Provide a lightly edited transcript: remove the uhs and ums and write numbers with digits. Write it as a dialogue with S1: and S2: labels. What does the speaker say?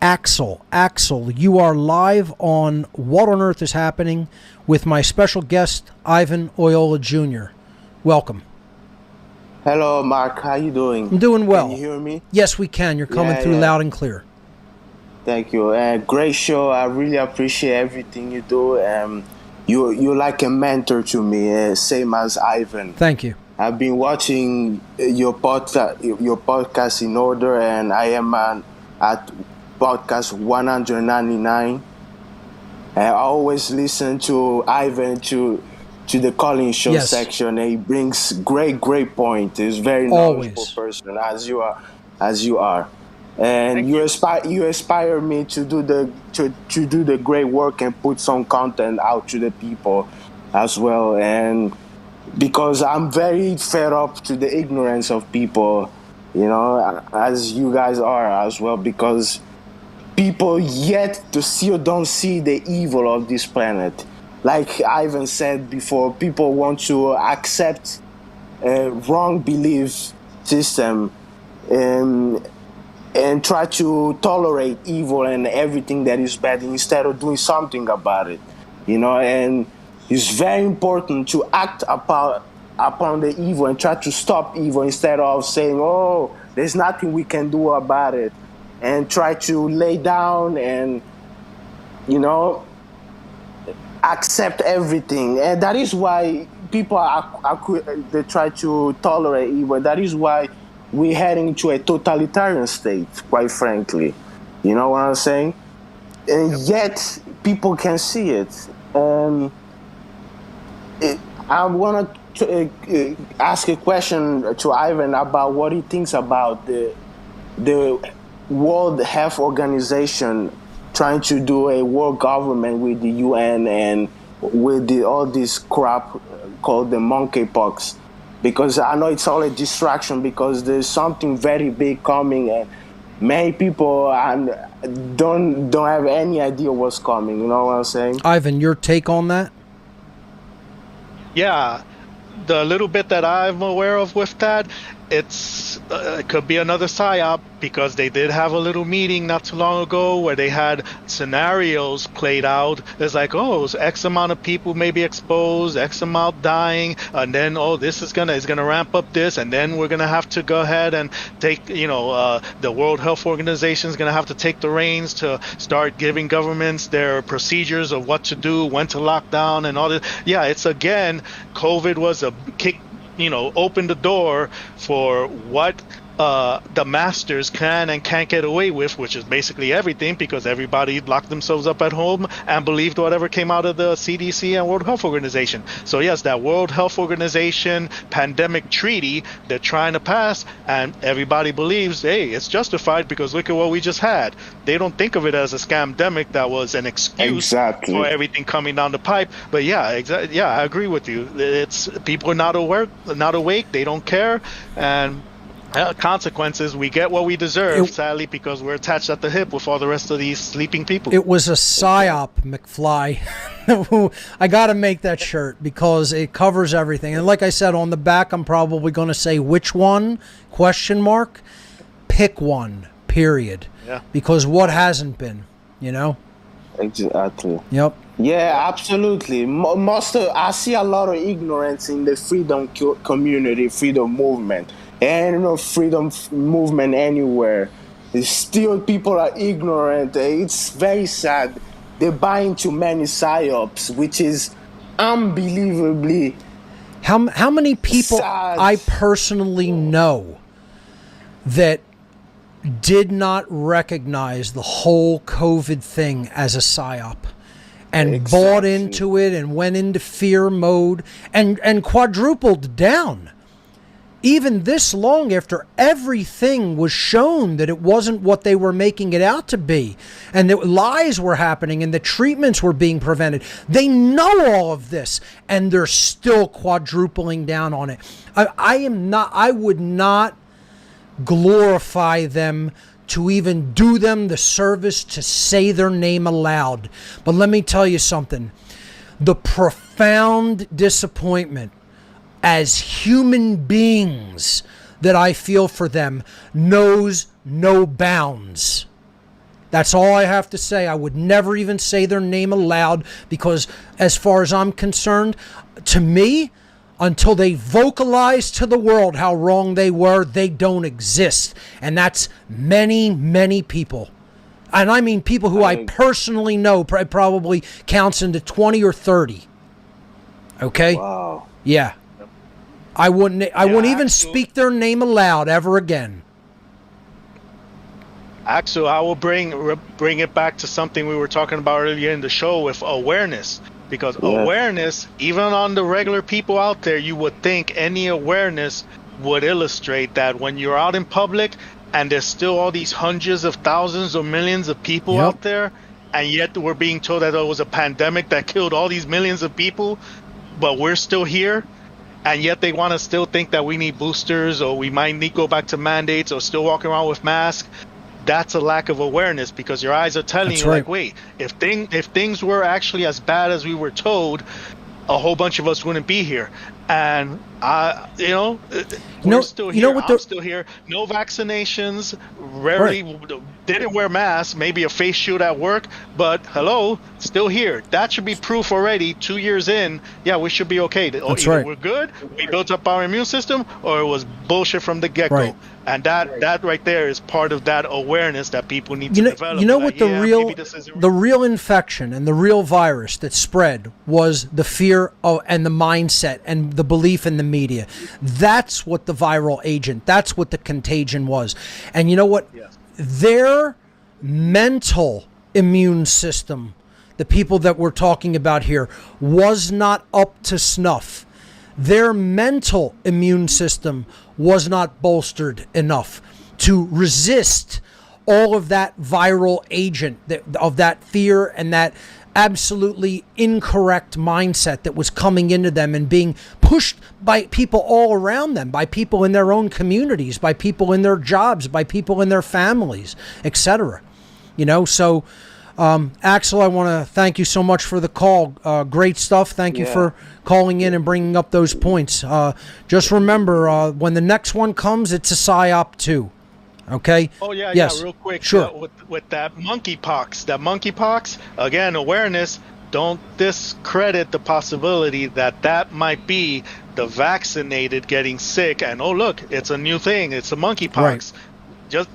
S1: Axel, you are live on What on Earth is Happening with my special guest, Ivan Oyola Jr. Welcome.
S2: Hello, Mark. How you doing?
S1: I'm doing well.
S2: Can you hear me?
S1: Yes, we can. You're coming through loud and clear.
S2: Thank you. Great show. I really appreciate everything you do. You're like a mentor to me, same as Ivan.
S1: Thank you.
S2: I've been watching your podcast in order, and I am at podcast 199. I always listen to Ivan to the Collins Show section. And he brings great point. He's a very knowledgeable person, as you are. And you inspire me to do the great work and put some content out to the people as well. And because I'm very fed up to the ignorance of people, as you guys are as well, because people yet to still don't see the evil of this planet. Like Ivan said before, people want to accept a wrong belief system and try to tolerate evil and everything that is bad instead of doing something about it. And it's very important to act upon the evil and try to stop evil instead of saying, oh, there's nothing we can do about it, and try to lay down and, accept everything. And that is why people they try to tolerate evil. That is why we're heading to a totalitarian state, quite frankly. You know what I'm saying? And yet people can see it. I want to ask a question to Ivan about what he thinks about the World Health Organization trying to do a world government with the UN and with all this crap called the monkeypox. Because I know it's all a distraction, because there's something very big coming and many people don't have any idea what's coming. You know what I'm saying?
S1: Ivan, your take on that?
S3: Yeah, the little bit that I'm aware of with that, it could be another psyop, because they did have a little meeting not too long ago where they had scenarios played out. It's like, oh, so X amount of people may be exposed, X amount dying, and then this is gonna ramp up this, and then we're gonna have to go ahead and take, the World Health Organization is gonna have to take the reins to start giving governments their procedures of what to do, when to lock down, and all this. Yeah, it's again, COVID was a kick. Open the door for what the masters can and can't get away with, which is basically everything, because everybody locked themselves up at home and believed whatever came out of the CDC and World Health Organization. So yes, that World Health Organization pandemic treaty they're trying to pass, and everybody believes, hey, it's justified because look at what we just had. They don't think of it as a scamdemic that was an excuse for everything coming down the pipe. But yeah, I agree with you. It's people are not awake, they don't care, and consequences, we get what we deserve, sadly, because we're attached at the hip with all the rest of these sleeping people.
S1: It was a psyop, McFly. I got to make that shirt because it covers everything. And like I said, on the back, I'm probably going to say which one, ? Pick one, period.
S3: Yeah.
S1: Because what hasn't been,
S2: Exactly.
S1: Yep.
S2: Yeah, absolutely. I see a lot of ignorance in the freedom community, freedom movement. And freedom movement anywhere. Still people are ignorant. It's very sad. They buy into many psyops, which is unbelievably
S1: How many people
S2: sad.
S1: I personally know that did not recognize the whole COVID thing as a psyop and bought into it and went into fear mode and quadrupled down. Even this long after everything was shown that it wasn't what they were making it out to be, and that lies were happening and the treatments were being prevented. They know all of this and they're still quadrupling down on it. I would not glorify them to even do them the service to say their name aloud. But let me tell you something. The profound disappointment as human beings that I feel for them knows no bounds. That's all I have to say. I would never even say their name aloud because, as far as I'm concerned, to me, until they vocalize to the world how wrong they were, they don't exist. And that's many, many people. And I mean people who I personally know, probably counts into 20 or 30. Okay?
S2: Wow.
S1: Yeah. I wouldn't even speak their name aloud ever again.
S3: Axel, I will bring it back to something we were talking about earlier in the show with awareness. Because awareness, even on the regular people out there, you would think any awareness would illustrate that when you're out in public and there's still all these hundreds of thousands or millions of people out there, and yet we're being told that there was a pandemic that killed all these millions of people, but we're still here, and yet they want to still think that we need boosters or we might need to go back to mandates or still walking around with masks. That's a lack of awareness, because your eyes are telling you, like, wait, if things were actually as bad as we were told, a whole bunch of us wouldn't be here. And we're still here. I'm still here. No vaccinations. Rarely didn't wear masks. Maybe a face shield at work, but hello, still here. That should be proof already. 2 years in, yeah, we should be okay.
S1: That's
S3: Either we're good, we built up our immune system, or it was bullshit from the get-go.
S1: Right.
S3: And that right there is part of that awareness that people need to develop.
S1: You know what the real infection and the real virus that spread was the fear and the mindset and the belief in the media. That's what the viral agent, that's what the contagion was. And you know what?
S3: Yes.
S1: Their mental immune system, the people that we're talking about here, was not up to snuff. Their mental immune system was not bolstered enough to resist all of that viral agent, of that fear and that absolutely incorrect mindset that was coming into them and being pushed by people all around them, by people in their own communities, by people in their jobs, by people in their families, etc. So Axel, I want to thank you so much for the call. Great stuff. Thank you for calling in and bringing up those points. Just remember, when the next one comes, it's a PSYOP too. Okay?
S3: Oh, yeah,
S1: yes.
S3: Real quick.
S1: Sure.
S3: With that monkeypox, again, awareness, don't discredit the possibility that might be the vaccinated getting sick and, oh, look, it's a new thing. It's a monkeypox.
S1: Right.
S3: Just